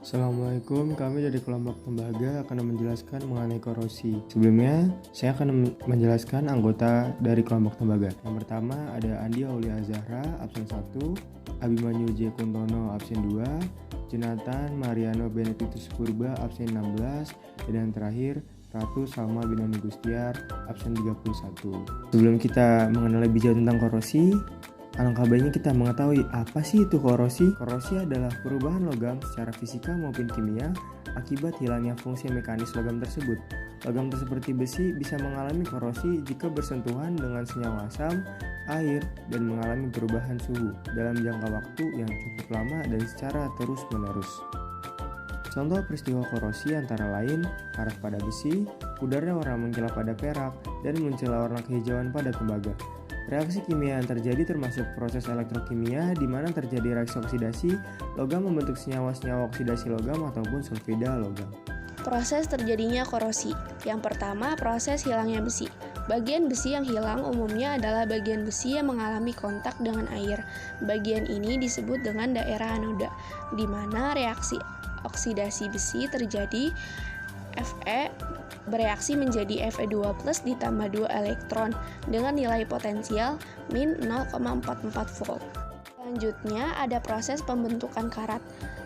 Assalamualaikum, kami dari kelompok tembaga akan menjelaskan mengenai korosi. Sebelumnya, saya akan menjelaskan anggota dari kelompok tembaga. Yang pertama ada Andi Aulia Zahra, absen 1, Abimanyu J. Kuntono, absen 2, Jonathan Mariano Benedictus Purba, absen 16, dan yang terakhir Ratu Salma Binani Gustiar, absen 31. Sebelum kita mengenal lebih jauh tentang korosi, alangkah baiknya kita mengetahui apa sih itu korosi. Korosi adalah perubahan logam secara fisika maupun kimia akibat hilangnya fungsi mekanis logam tersebut. Logam seperti besi bisa mengalami korosi jika bersentuhan dengan senyawa asam, air, dan mengalami perubahan suhu dalam jangka waktu yang cukup lama dan secara terus-menerus. Contoh peristiwa korosi antara lain karat pada besi, pudarnya warna mengkilap pada perak, dan munculnya warna kehijauan pada tembaga. Reaksi kimia yang terjadi termasuk proses elektrokimia di mana terjadi reaksi oksidasi logam membentuk senyawa-senyawa oksidasi logam ataupun sulfida logam. Proses terjadinya korosi. Yang pertama, proses hilangnya besi. Bagian besi yang hilang umumnya adalah bagian besi yang mengalami kontak dengan air. Bagian ini disebut dengan daerah anoda, di mana reaksi oksidasi besi terjadi. Fe bereaksi menjadi Fe2+ ditambah 2 elektron dengan nilai potensial min 0,44 volt. Selanjutnya ada proses pembentukan karat.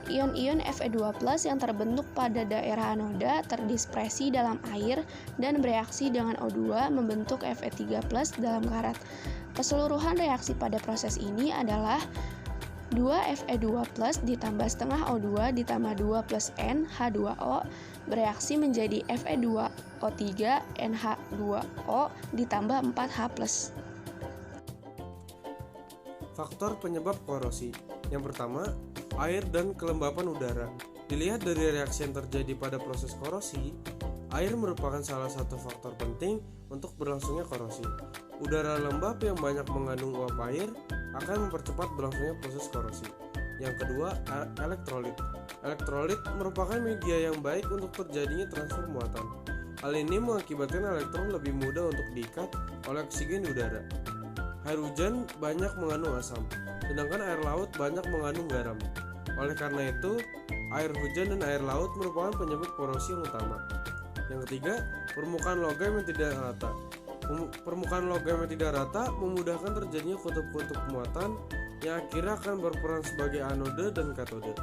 Ion-ion Fe2+ yang terbentuk pada daerah anoda terdispersi dalam air dan bereaksi dengan O2 membentuk Fe3+ dalam karat. Keseluruhan reaksi pada proses ini adalah 2 Fe2+ ditambah setengah O2 ditambah 2 plus N H2O bereaksi menjadi Fe2O3 NH2O ditambah 4H+. Faktor penyebab korosi. Yang pertama, air dan kelembapan udara. Dilihat dari reaksi yang terjadi pada proses korosi, air merupakan salah satu faktor penting untuk berlangsungnya korosi. Udara lembab yang banyak mengandung uap air akan mempercepat berlangsungnya proses korosi. Yang kedua, elektrolit. Elektrolit merupakan media yang baik untuk terjadinya transfer muatan. Hal ini mengakibatkan elektron lebih mudah untuk diikat oleh oksigen di udara. Air hujan banyak mengandung asam, sedangkan air laut banyak mengandung garam. Oleh karena itu, air hujan dan air laut merupakan penyebab korosi yang utama. Yang ketiga, permukaan logam yang tidak rata. Permukaan logam yang tidak rata memudahkan terjadinya kutub-kutub muatan yang akhirnya akan berperan sebagai anode dan katode.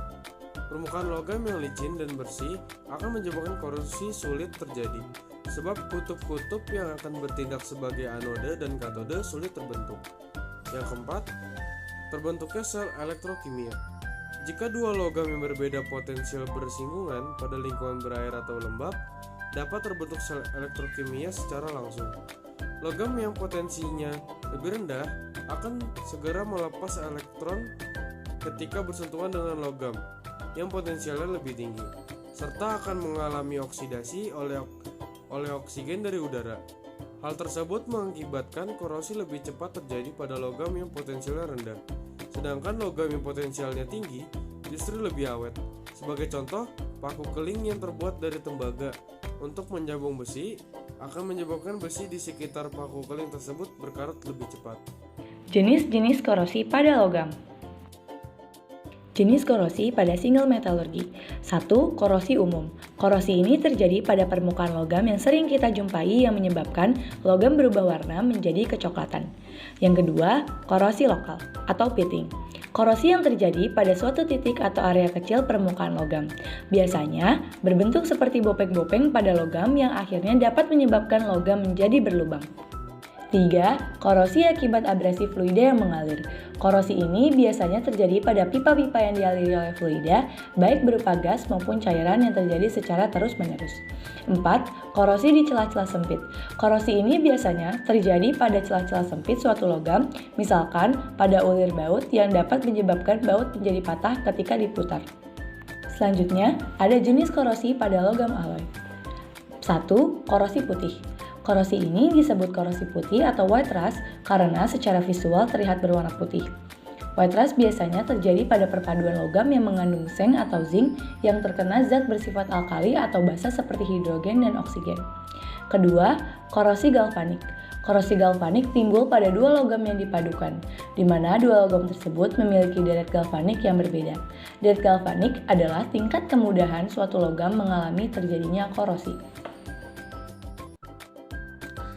Permukaan logam yang licin dan bersih akan menyebabkan korosi sulit terjadi, sebab kutub-kutub yang akan bertindak sebagai anode dan katode sulit terbentuk. Yang keempat, terbentuknya sel elektrokimia. Jika dua logam yang berbeda potensial bersinggungan pada lingkungan berair atau lembab, dapat terbentuk sel elektrokimia secara langsung. Logam yang potensinya lebih rendah akan segera melepas elektron ketika bersentuhan dengan logam yang potensialnya lebih tinggi, serta akan mengalami oksidasi oleh oksigen dari udara. Hal tersebut mengakibatkan korosi lebih cepat terjadi pada logam yang potensialnya rendah, sedangkan logam yang potensialnya tinggi justru lebih awet. Sebagai contoh, paku keling yang terbuat dari tembaga untuk menyambung besi akan menyebabkan besi di sekitar paku keling tersebut berkarat lebih cepat. Jenis-jenis korosi pada logam. Jenis korosi pada single metalurgi. 1. Korosi umum. Korosi ini terjadi pada permukaan logam yang sering kita jumpai yang menyebabkan logam berubah warna menjadi kecoklatan. Yang kedua, korosi lokal atau pitting. Korosi yang terjadi pada suatu titik atau area kecil permukaan logam. Biasanya berbentuk seperti bopeng-bopeng pada logam yang akhirnya dapat menyebabkan logam menjadi berlubang. 3. Korosi akibat abrasi fluida yang mengalir. Korosi ini biasanya terjadi pada pipa-pipa yang dialiri oleh fluida, baik berupa gas maupun cairan yang terjadi secara terus-menerus. 4. Korosi di celah-celah sempit. Korosi ini biasanya terjadi pada celah-celah sempit suatu logam, misalkan pada ulir baut yang dapat menyebabkan baut menjadi patah ketika diputar. Selanjutnya, ada jenis korosi pada logam alloy. 1. Korosi putih. Korosi ini disebut korosi putih atau white rust karena secara visual terlihat berwarna putih. White rust biasanya terjadi pada perpaduan logam yang mengandung seng atau zinc yang terkena zat bersifat alkali atau basa seperti hidrogen dan oksigen. Kedua, korosi galvanik. Korosi galvanik timbul pada dua logam yang dipadukan, di mana dua logam tersebut memiliki deret galvanik yang berbeda. Deret galvanik adalah tingkat kemudahan suatu logam mengalami terjadinya korosi.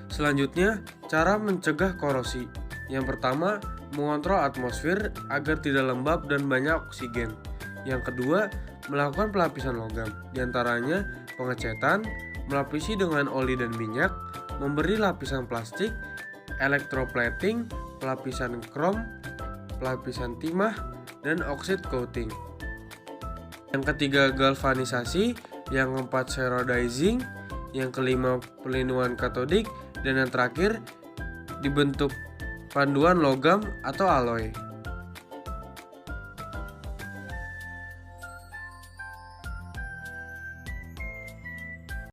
Selanjutnya, cara mencegah korosi. Yang pertama, mengontrol atmosfer agar tidak lembab dan banyak oksigen. Yang kedua, melakukan pelapisan logam, diantaranya pengecetan, melapisi dengan oli dan minyak, memberi lapisan plastik, electroplating, pelapisan krom, pelapisan timah, dan oxide coating. Yang ketiga, galvanisasi. Yang keempat, cerodizing. Yang kelima, pelindungan katodik. Dan yang terakhir, dibentuk panduan logam atau alloy.